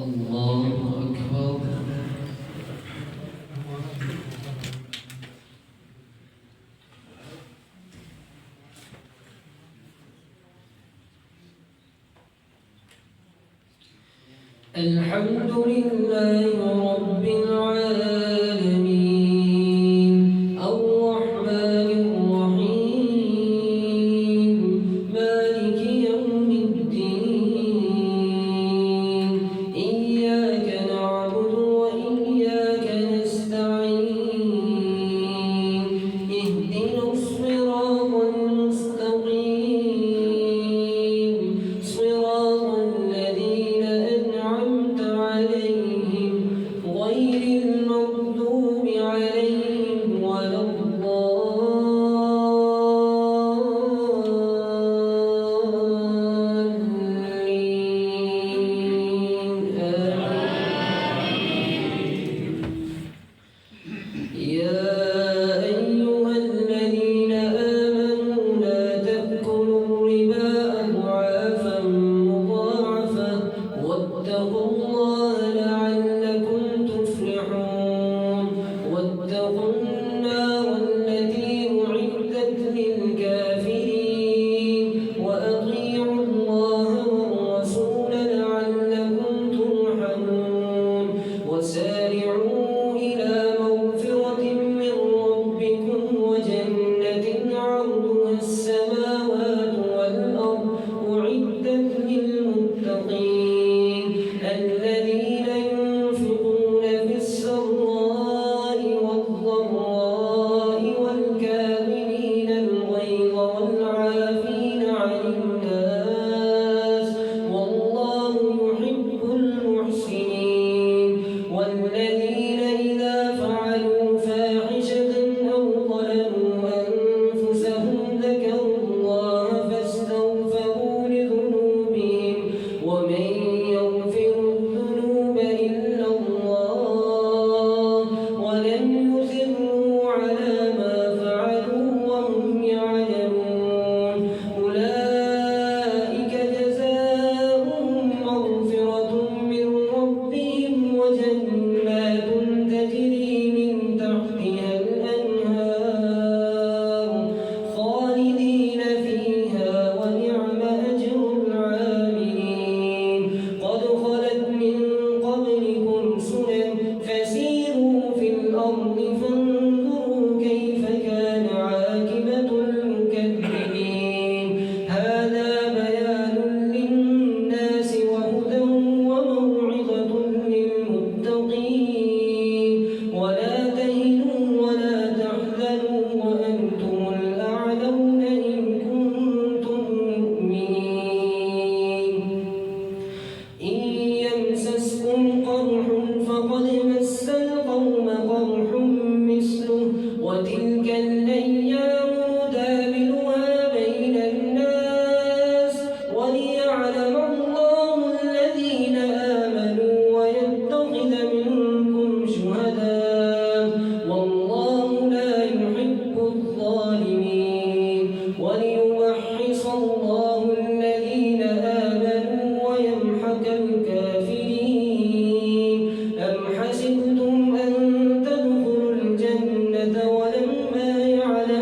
الله أكبر. الحمد لله رب العالمين الرحمن الرحيم مالك يوم الدين إياك نعبد وإياك نستعين اهدنا الصراط المستقيم صراط الذين أنعمت عليهم غير المغضوب عليهم ولا الضالين آمين. يا أيها الذين آمنوا لا تأكلوا الربا أضعافا مضاعفة واتقوا الله لعلكم تفلحون واتقوا النار التي أعدت للكافرين وأطيعوا الله والرسول لعلكم ترحمون وسارعوا إلى مغفرة من ربكم وجنة عرضها السماوات والأرض أعدت للمتقين الذين ينفقون في السراء والضراء والكاظمين الغيظ والعافين عن الناس والله يحب المحسنين والذين إذا فعلوا فاحشة أو ظلموا أنفسهم ذكروا الله فاستغفروا لذنوبهم ومن يغفر الذنوب إلا الله ولم يصروا على ما فعلوا وهم يعلمون أولئك جزاؤهم مغفرة من ربهم وجنات تجري من تحتها الأنهار خالدين فيها ونعم أجر العاملين قد خلت من قبلكم سنن فسيروا في الأرض فانظروا كيف كان عاقبة المكذبين هذا بيان للناس وهدى وموعظة للمتقين ولا تهنوا ولا تحزنوا وأنتم الأعلون إن كنتم مؤمنين إن يمسسكم قرح فقد مس القوم قرح مثله وتلك الأيام نداولها بين الناس وليعلم الله الذين آمنوا ويتخذ منكم شهداء والله لا يحب الظالمين وليمحص الله الذين آمنوا ويمحق الكافرين أم حسبتم أن تدخلوا الجنة ولما يعلم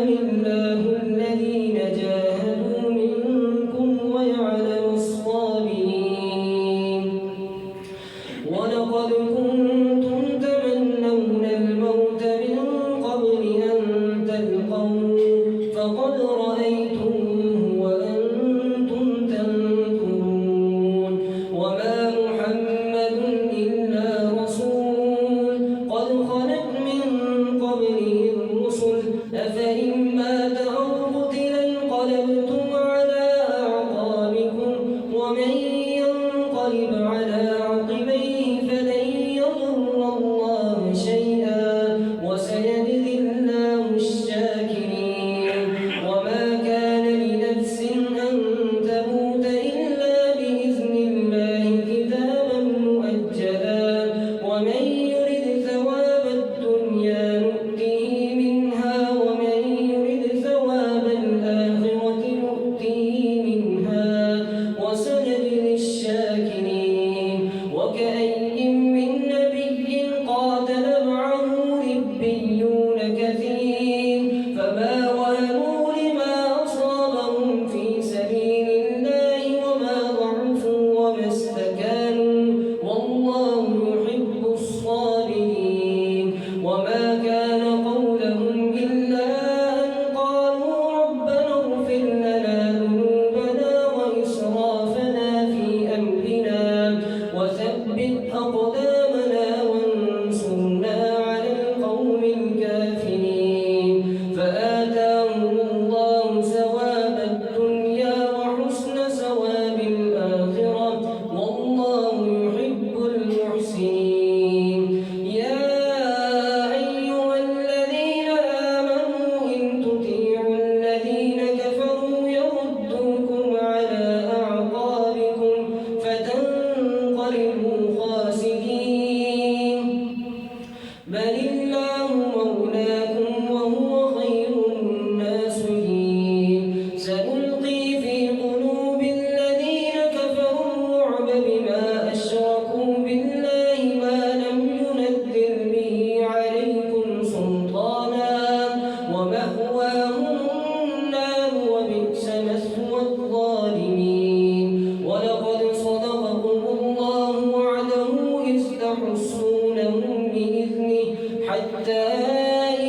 ومأواهم النار وبئس مثوى الظالمين ولقد صدقكم الله وعده إذ تحسونهم بإذنه حتى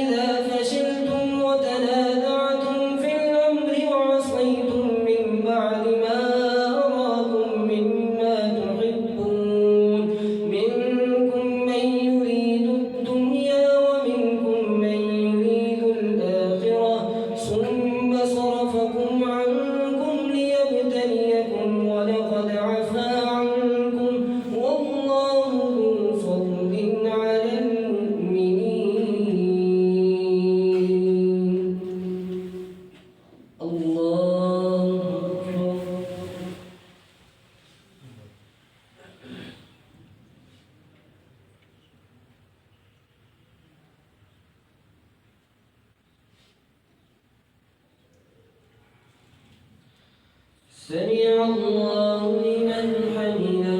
إذا فشلتم وتنازعتم في الأمر وعصيتم من بعد ما أراكم مما تحبون منكم من يريد الدنيا ومنكم من يريد الآخرة ثم صرفكم عنكم ليبتليكم ولقد عفا عنكم والله ذو فضل على المؤمنين. الله أكبر. سمع الله لمن حمده.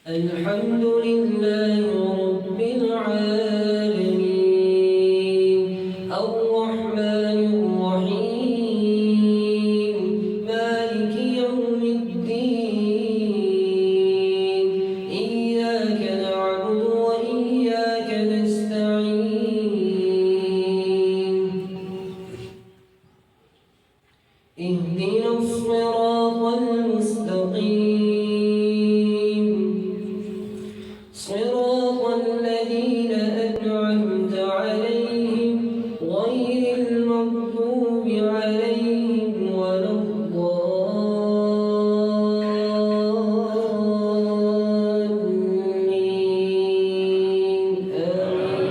الحمد لله رب العالمين الرحمن الرحيم مالك يوم الدين إياك نعبد وإياك نستعين اهدنا الصراط المستقيم صراط الذين أنعمت عليهم غير المغضوب عليهم ولا الضالين آمين.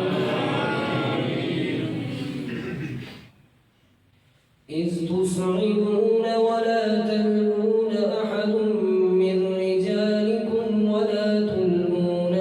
إذ تصعدون ولا تلقون أحد من رجالكم ولا تلقون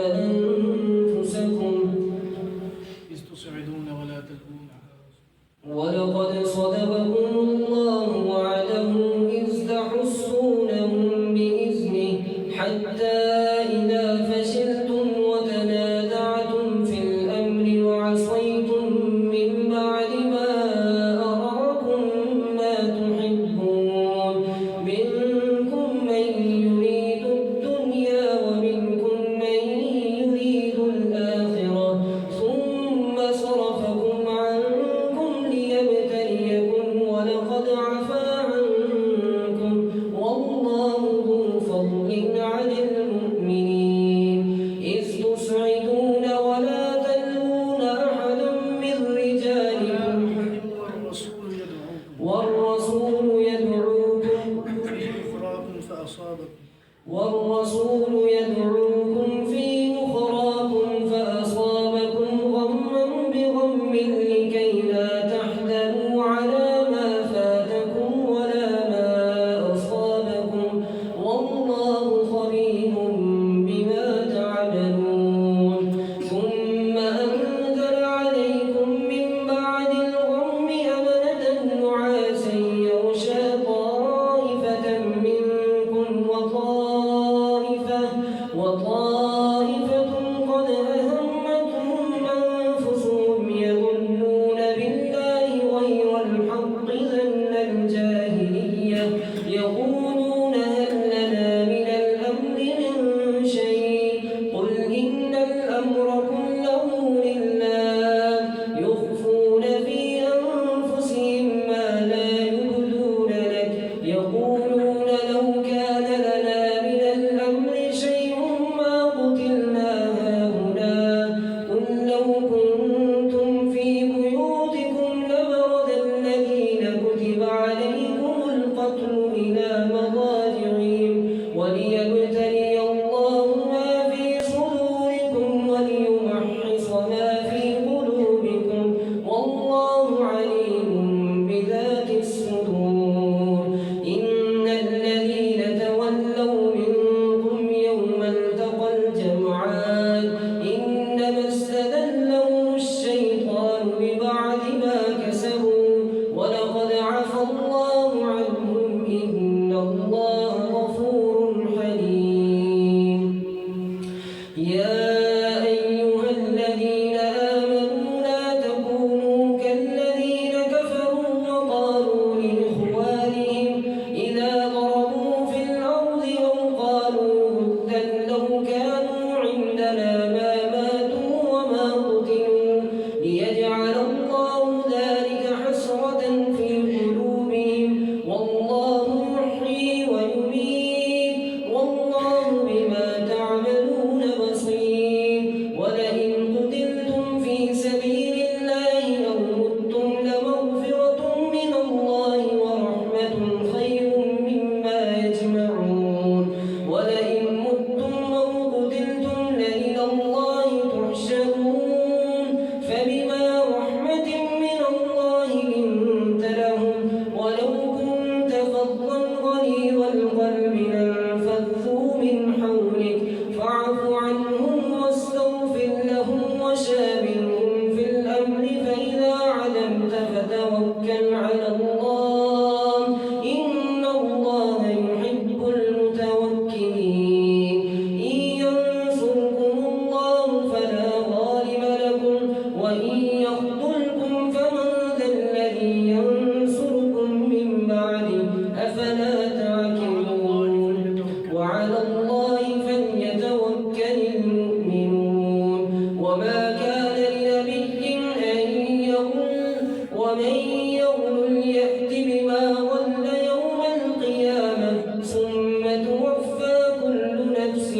وإن يخذلكم فمن ذا الذي ينصركم من بعده أفلا تعقلون وعلى الله فليتوكل المؤمنون وما كان لنبي أن يغل ومن يغل يأت بما غل يوم القيامة ثم توفى كل نفس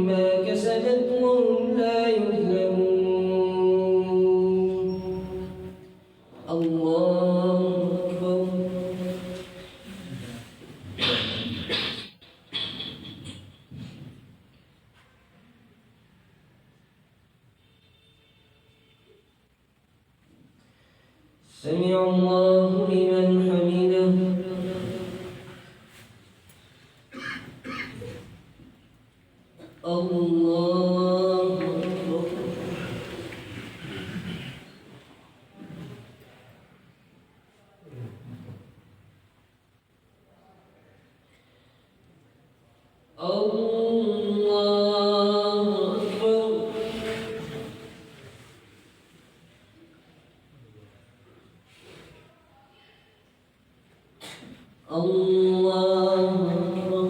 ما كسبت وهم لا يظلمون الله أكبر سمع الله لمن حمده الله أكبر الله أكبر الله أكبر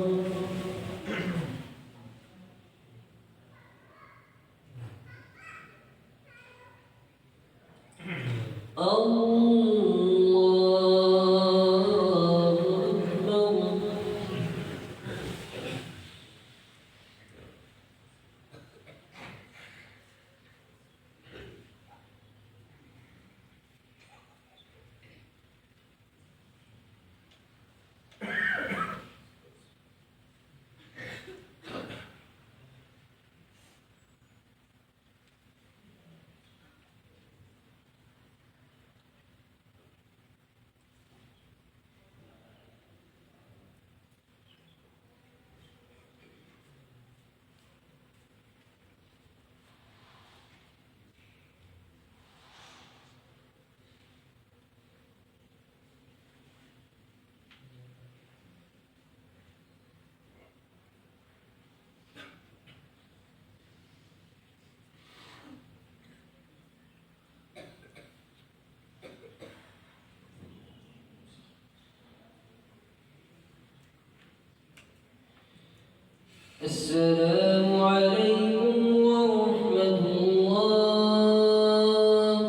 السلام عليكم ورحمة الله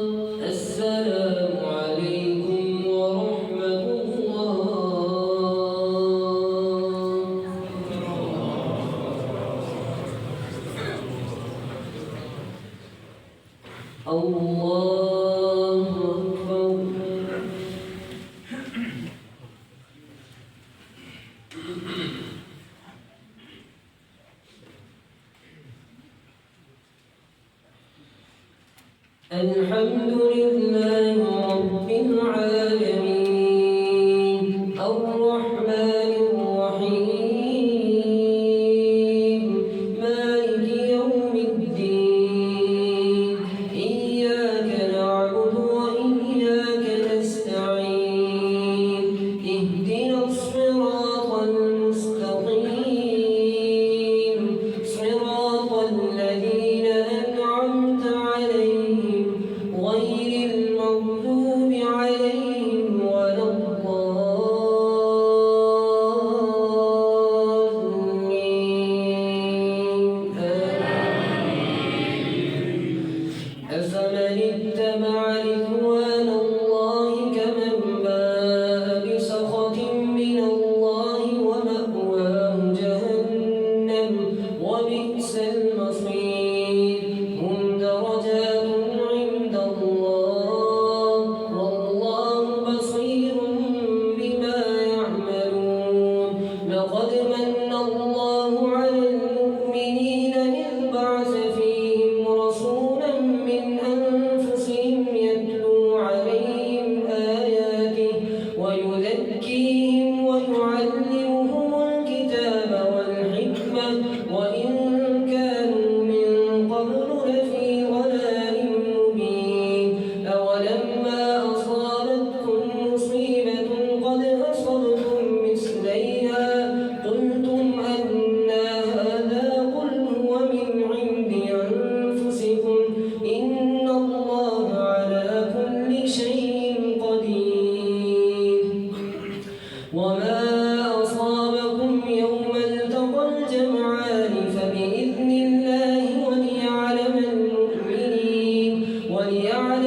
السلام عليكم ورحمة الله أكبر الحمد لله رب العالمين الرحمن الرحيم مالك يوم الدين إياك نعبد وإياك نستعين اهدنا الصراط المستقيم صراط الذين أنعمت عليهم غير المغضوب عليهم ولا الضالين أفمن اتبع رضوان الله كمن باء بسخط من الله ومأواه جهنم وبئس المصير هم درجات عند الله والله بصير بما يعملون لقد من الله على المؤمنين إذ بعث فيهم رسولا من أنفسهم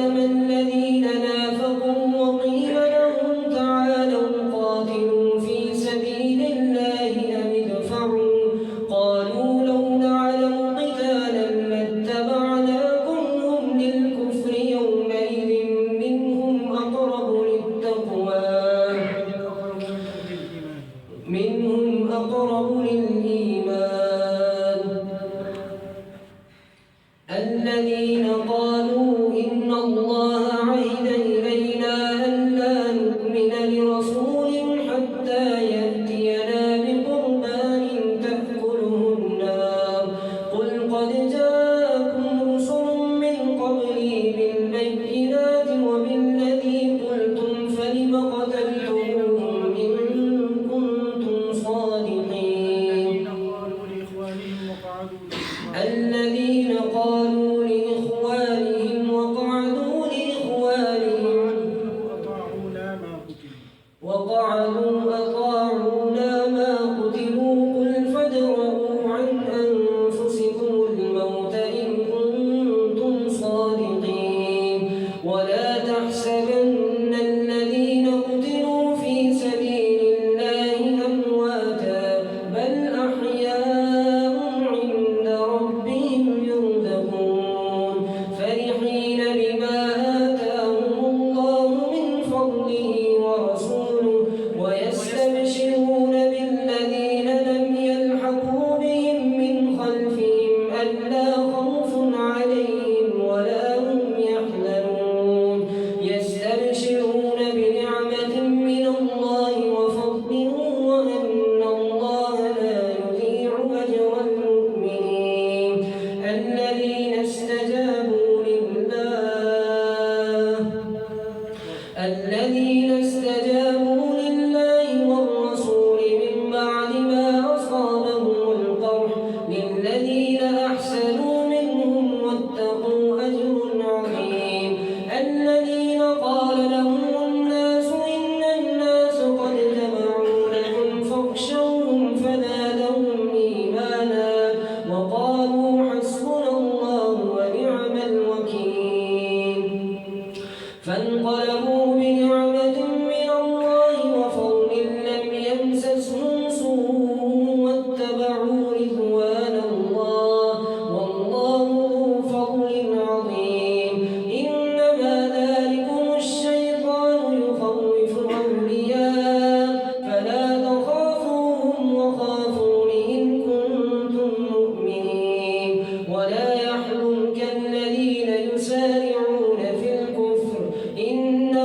تقدم الذين نافقوا وقيل لهم تعالوا قاتلوا في سبيل الله أم ادفعوا قالوا لو نعلم قتالا لاتبعناكم هم للكفر يومئذ منهم أقرب للإيمان الذين قالوا إن الله عهد إلينا ألا نؤمن لرسول حتى يأتينا بقربان تأكله النار قل قد جاءكم رسل من قبلي بالبينات وبالذي قلتم فلم قتلتموهم إن كنتم صادقين الذين قالوا لإخوانهم وقعدوا أطاعونا ما قتلوا قل فادرءوا عن أنفسكم الموت إن كنتم صادقين ولا تحسبن الذين قتلوا في سبيل الله أمواتا بل أحياء عند ربهم يرزقون فرحين بما آتاهم الله من فضله ورسوله ويستبشرون بالذين لم يلحقوا بهم من خلفهم ألا خوف عليهم ولا هم يحزنون يستبشرون بنعمة من الله وفضل وأن الله لا يضيع أجر المؤمنين الذين استجابوا لله والرسول من بعد ما أصابهم القرح للذين أحسنوا منهم واتقوا أجر عظيم الذين قال لهم الناس إن الناس قد جمعوا لكم فاخشوهم فزادهم إيمانا وقالوا حسبنا الله ونعم الوكيل فانقلبوا بنعمة من الله وفضل لم يمسسهم سوء واتبعوا رضوان الله والله ذو فضل عظيم إنما ذلكم الشيطان يخوف أولياءه فلا تخافوهم وخافون إن كنتم مؤمنين ولا يحزنك الذين يسارعون في الكفر إنهم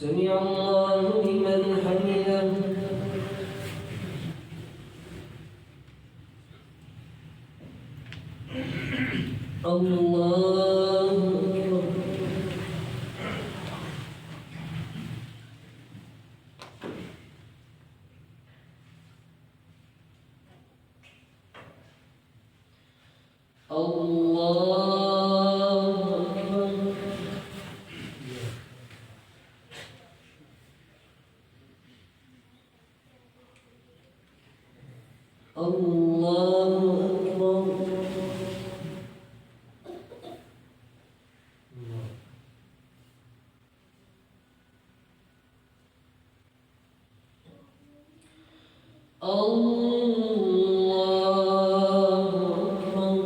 سمع الله لمن حمده. الله أكبر. الله أكبر. الله أكبر. الله أكبر.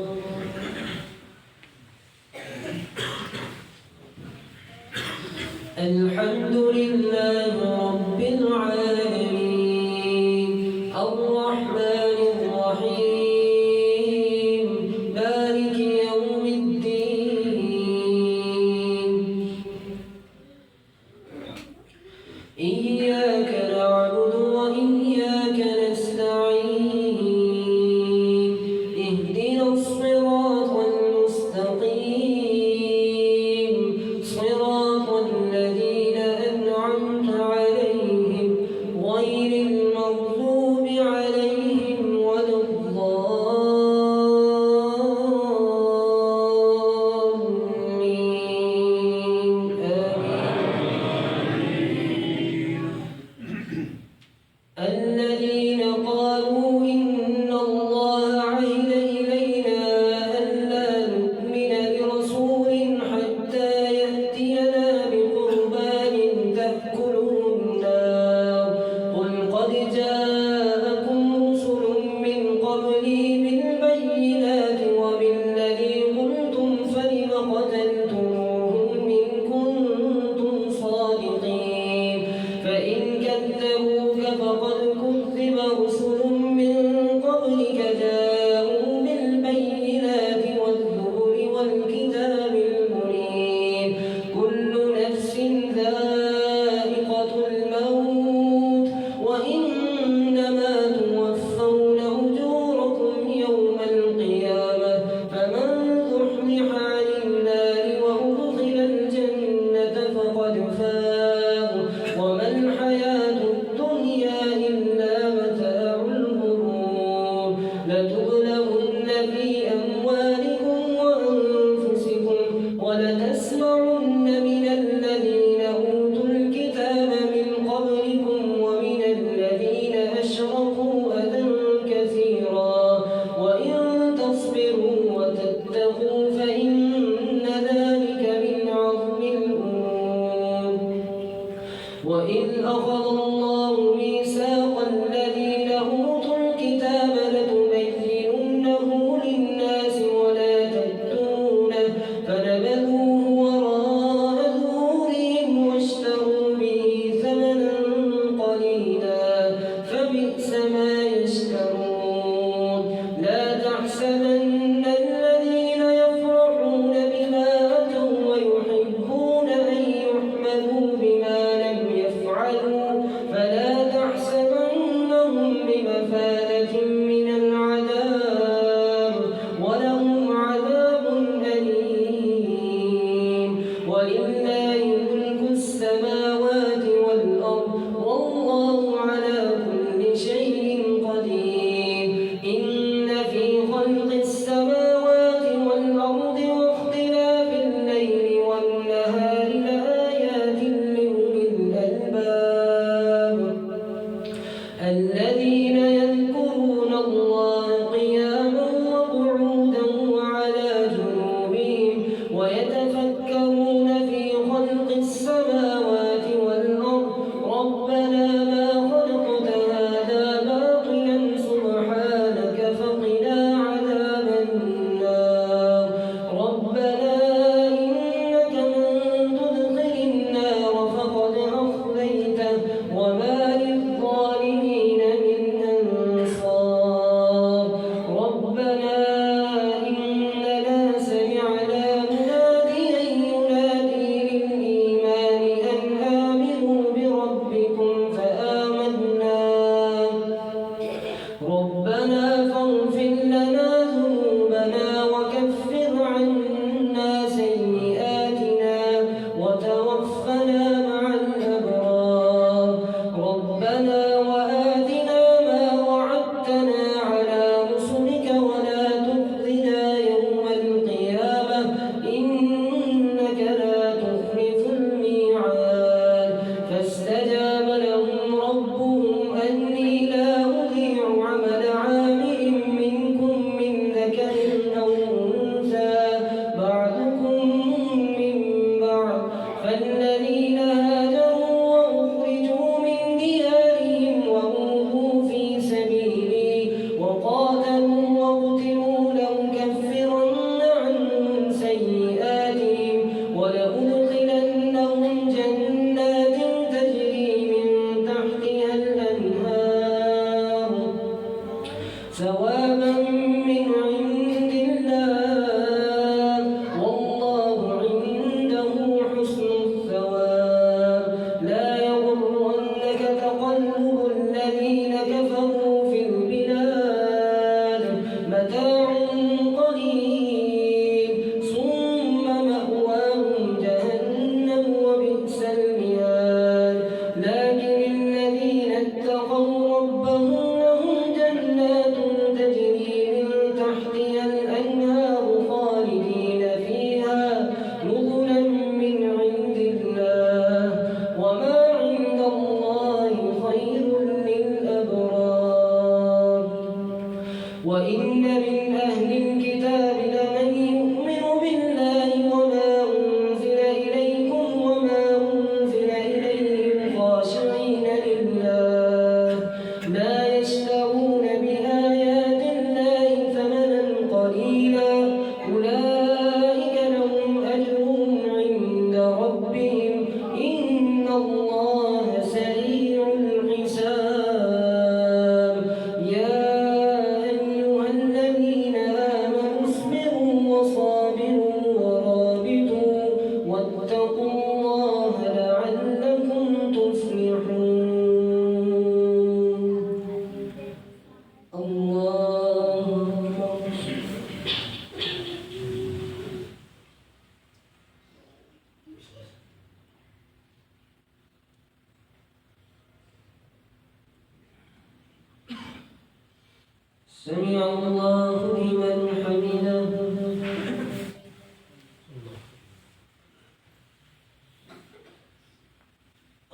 سمع الله لمن حمده.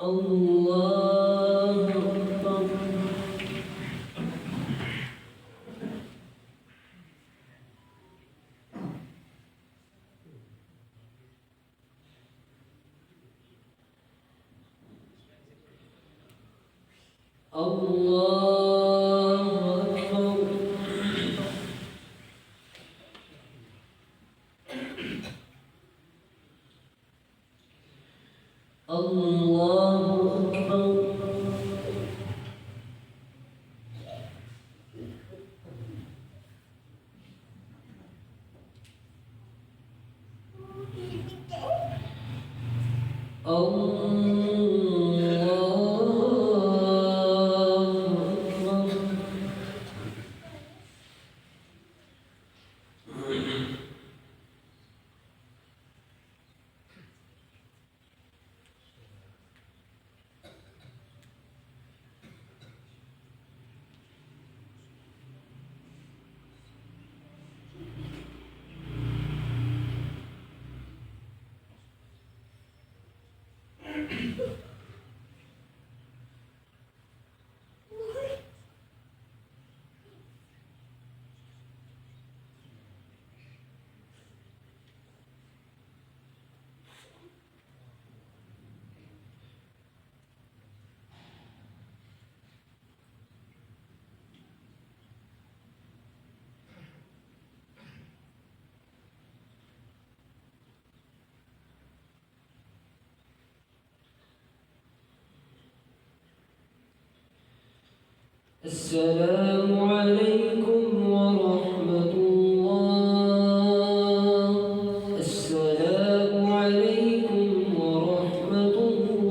الله أكبر. الله أكبر. الله أكبر. السلام عليكم ورحمة الله. السلام عليكم ورحمة الله.